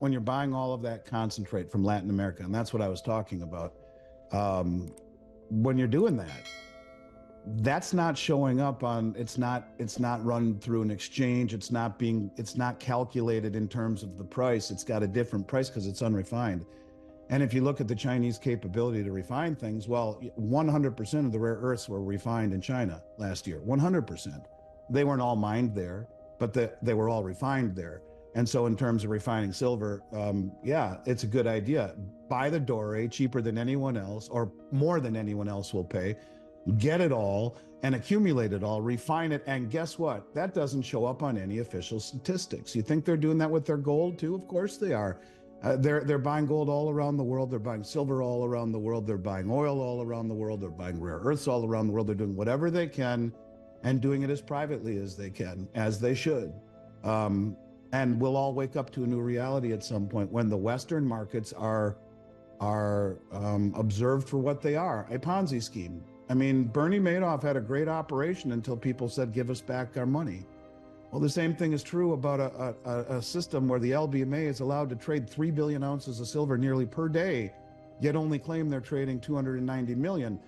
when you're buying all of that concentrate from Latin America, and that's what I was talking about, when you're doing that, that's not showing up on, it's not run through an exchange. It's not calculated in terms of the price. It's got a different price because it's unrefined. And if you look at the Chinese capability to refine things, well, 100% of the rare earths were refined in China last year. 100%. They weren't all mined there, but they were all refined there. And so in terms of refining silver, yeah, it's a good idea. Buy the doré cheaper than anyone else, or more than anyone else will pay. Get it all and accumulate it all, refine it. And guess what? That doesn't show up on any official statistics. You think they're doing that with their gold too? Of course they are. They're buying gold all around the world. They're buying silver all around the world. They're buying oil all around the world. They're buying rare earths all around the world. They're doing whatever they can and doing it as privately as they can, as they should. And we'll all wake up to a new reality at some point when the Western markets are observed for what they are, a Ponzi scheme. I mean, Bernie Madoff had a great operation until people said, give us back our money. Well, the same thing is true about a system where the LBMA is allowed to trade 3 billion ounces of silver nearly per day, yet only claim they're trading 290 million.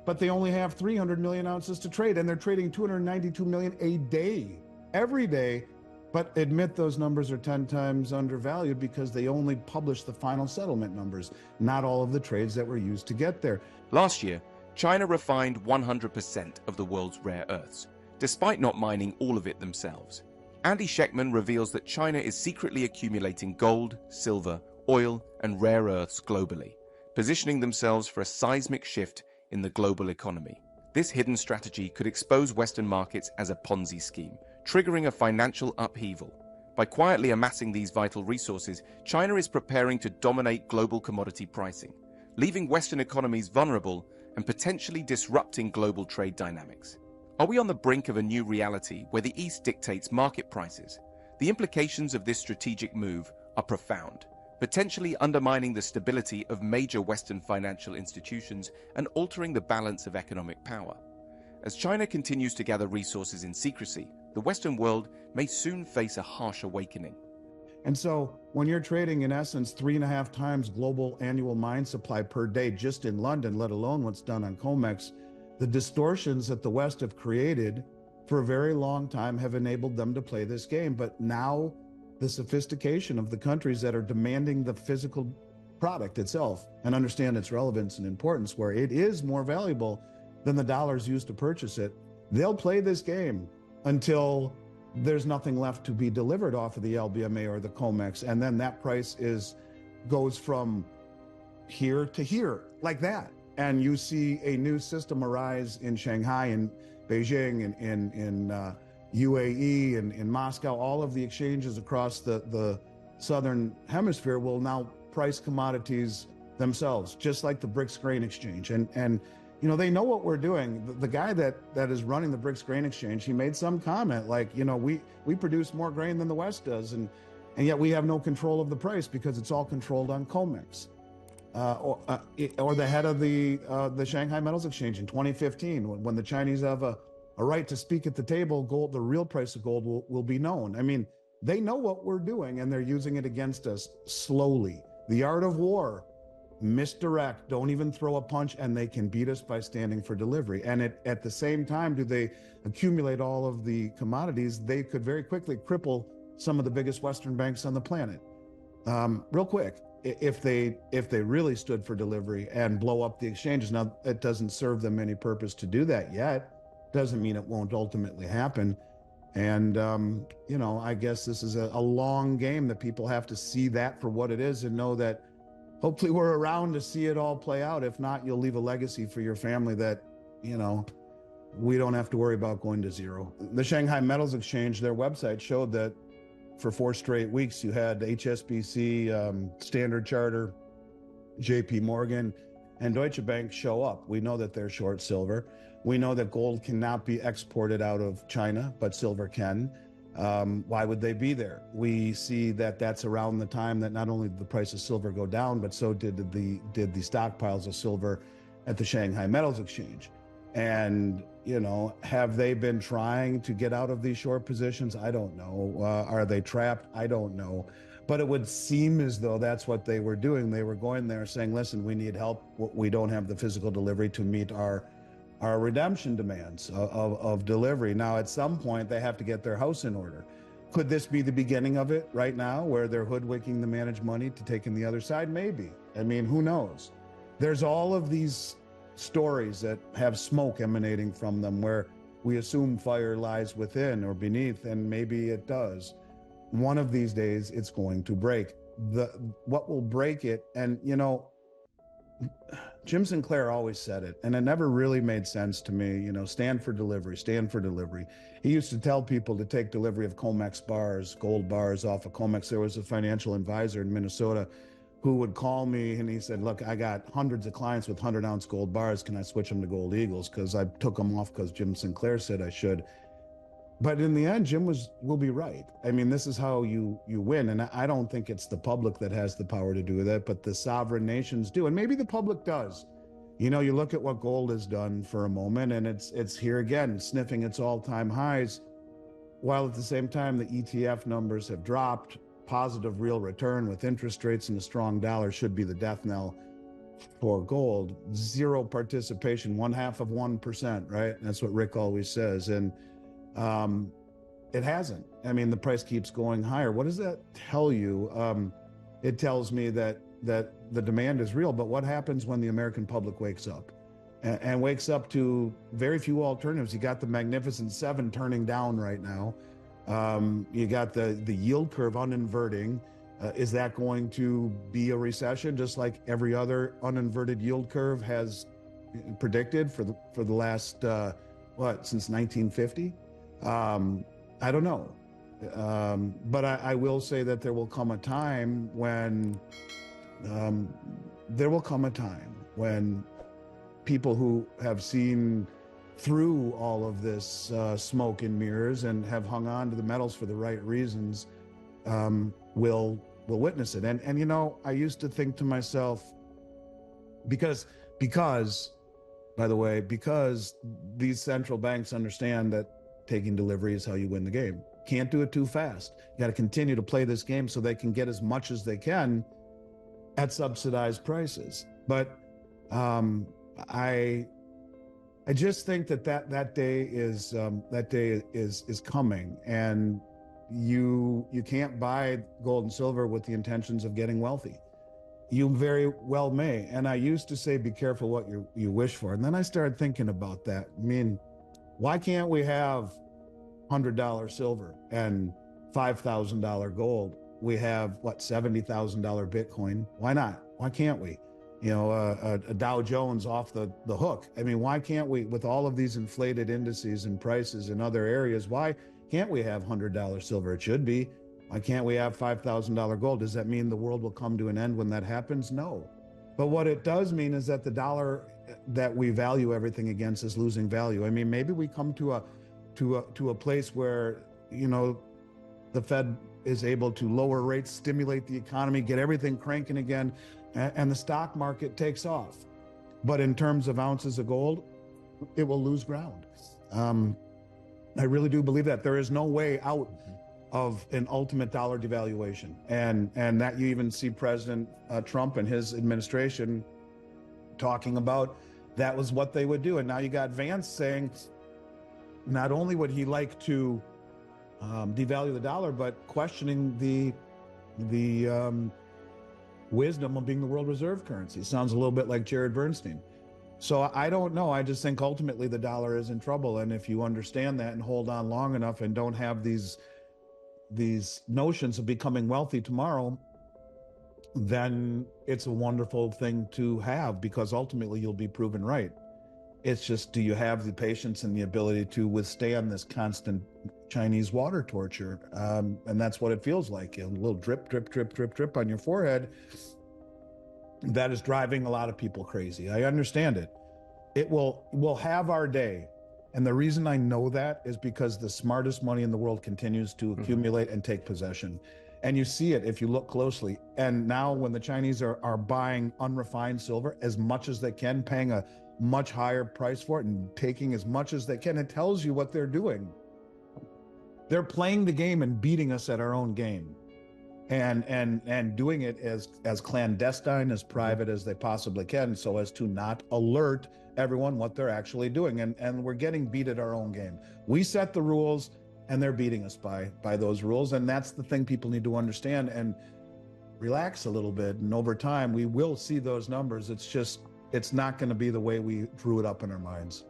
But they only have 300 million ounces to trade, and they're trading 292 million a day, every day, but admit those numbers are 10 times undervalued because they only publish the final settlement numbers, not all of the trades that were used to get there. Last year, China refined 100% of the world's rare earths, despite not mining all of it themselves. Andy Schectman reveals that China is secretly accumulating gold, silver, oil, and rare earths globally, positioning themselves for a seismic shift in the global economy. This hidden strategy could expose Western markets as a Ponzi scheme, triggering a financial upheaval. By quietly amassing these vital resources, China is preparing to dominate global commodity pricing, leaving Western economies vulnerable and potentially disrupting global trade dynamics. Are we on the brink of a new reality where the East dictates market prices? The implications of this strategic move are profound, potentially undermining the stability of major Western financial institutions and altering the balance of economic power. As China continues to gather resources in secrecy, the Western world may soon face a harsh awakening. And so when you're trading, in essence, 3.5 times global annual mine supply per day just in London, let alone what's done on COMEX, the distortions that the West have created for a very long time have enabled them to play this game. But now the sophistication of the countries that are demanding the physical product itself and understand its relevance and importance, where it is more valuable than the dollars used to purchase it, they'll play this game until there's nothing left to be delivered off of the LBMA or the COMEX. And then that price goes from here to here, like that. And you see a new system arise in Shanghai and Beijing and in UAE and in Moscow. All of the exchanges across the southern hemisphere will now price commodities themselves, just like the BRICS grain exchange. And you know, they know what we're doing. The guy that is running the BRICS grain exchange, he made some comment like, you know, we produce more grain than the West does, and yet we have no control of the price because it's all controlled on COMEX. Or the head of the Shanghai Metals Exchange in 2015, when the Chinese have a right to speak at the table, gold, the real price of gold will be known. I mean, they know what we're doing, and they're using it against us slowly. The art of war. Misdirect, don't even throw a punch, and they can beat us by standing for delivery. And at the same time, do they accumulate all of the commodities? They could very quickly cripple some of the biggest Western banks on the planet. Real quick, if they really stood for delivery and blow up the exchanges. Now, it doesn't serve them any purpose to do that yet. Doesn't mean it won't ultimately happen. And, you know, I guess this is a long game that people have to see that for what it is and know that hopefully we're around to see it all play out. If not, you'll leave a legacy for your family that, you know, we don't have to worry about going to zero. The Shanghai Metals Exchange, their website showed that for 4 straight weeks, you had HSBC, Standard Chartered, JP Morgan, and Deutsche Bank show up. We know that they're short silver. We know that gold cannot be exported out of China, but silver can. Why would they be there? We see that that's around the time that not only did the price of silver go down, but so did the stockpiles of silver at the Shanghai Metals Exchange. And, you know, have they been trying to get out of these short positions? I don't know. Are they trapped? I don't know. But it would seem as though that's what they were doing. They were going there saying, listen, we need help. We don't have the physical delivery to meet our redemption demands of delivery. Now, at some point, they have to get their house in order. Could this be the beginning of it right now, where they're hoodwinking the managed money to take in the other side? Maybe. I mean, who knows? There's all of these stories that have smoke emanating from them where we assume fire lies within or beneath, and maybe it does. One of these days, it's going to break. What will break it, and Jim Sinclair always said it, and it never really made sense to me, stand for delivery, stand for delivery. He used to tell people to take delivery of Comex bars, gold bars off of Comex. There was a financial advisor in Minnesota who would call me and he said, look, I got hundreds of clients with 100-ounce gold bars. Can I switch them to gold eagles? Because I took them off because Jim Sinclair said I should. But in the end, Jim will be right. I mean, this is how you win. And I don't think it's the public that has the power to do that, but the sovereign nations do. And maybe the public does. You look at what gold has done for a moment, and it's here again, sniffing its all-time highs, while at the same time, the ETF numbers have dropped. Positive real return with interest rates and a strong dollar should be the death knell for gold. Zero participation, 0.5%, right? That's what Rick always says. And it hasn't. I mean, the price keeps going higher. What does that tell you? It tells me that the demand is real, but what happens when the American public wakes up and wakes up to very few alternatives? You got the Magnificent Seven turning down right now. You got the yield curve uninverting. Is that going to be a recession, just like every other uninverted yield curve has predicted for the last since 1950? I don't know. But I will say that there will come a time when people who have seen through all of this smoke and mirrors and have hung on to the metals for the right reasons will witness it. And I used to think to myself, because by the way, because these central banks understand that taking delivery is how you win the game. Can't do it too fast. You got to continue to play this game so they can get as much as they can at subsidized prices. But I just think that day is coming, and you can't buy gold and silver with the intentions of getting wealthy. You very well may. And I used to say, be careful what you wish for. And then I started thinking about that. I mean, why can't we have $100 silver and $5,000 gold? We have $70,000 Bitcoin. Why not? Why can't we? A Dow Jones off the hook. I mean, why can't we, with all of these inflated indices and prices in other areas, why can't we have $100 silver? It should be. Why can't we have $5,000 gold? Does that mean the world will come to an end when that happens? No. But what it does mean is that the dollar that we value everything against is losing value. I mean, maybe we come to a place where, the Fed is able to lower rates, stimulate the economy, get everything cranking again, and the stock market takes off. But in terms of ounces of gold, it will lose ground. I really do believe that. There is no way out of an ultimate dollar devaluation. And that you even see President Trump and his administration talking about that was what they would do. And now you got Vance saying not only would he like to devalue the dollar, but questioning the wisdom of being the world reserve currency. Sounds a little bit like Jared Bernstein. So I don't know. I just think ultimately the dollar is in trouble. And if you understand that and hold on long enough and don't have these notions of becoming wealthy tomorrow, then it's a wonderful thing to have, because ultimately you'll be proven right. It's just, do you have the patience and the ability to withstand this constant Chinese water torture? And that's what it feels like. A little drip, drip, drip, drip, drip on your forehead. That is driving a lot of people crazy. I understand it. We'll have our day. And the reason I know that is because the smartest money in the world continues to accumulate and take possession. And you see it if you look closely. And now when the Chinese are buying unrefined silver as much as they can, paying a much higher price for it and taking as much as they can, it tells you what they're doing. They're playing the game and beating us at our own game. and doing it as clandestine, as private as they possibly can, so as to not alert everyone what they're actually doing. And we're getting beat at our own game. We set the rules, and they're beating us by those rules, and that's the thing people need to understand and relax a little bit. And over time, we will see those numbers. It's not going to be the way we drew it up in our minds.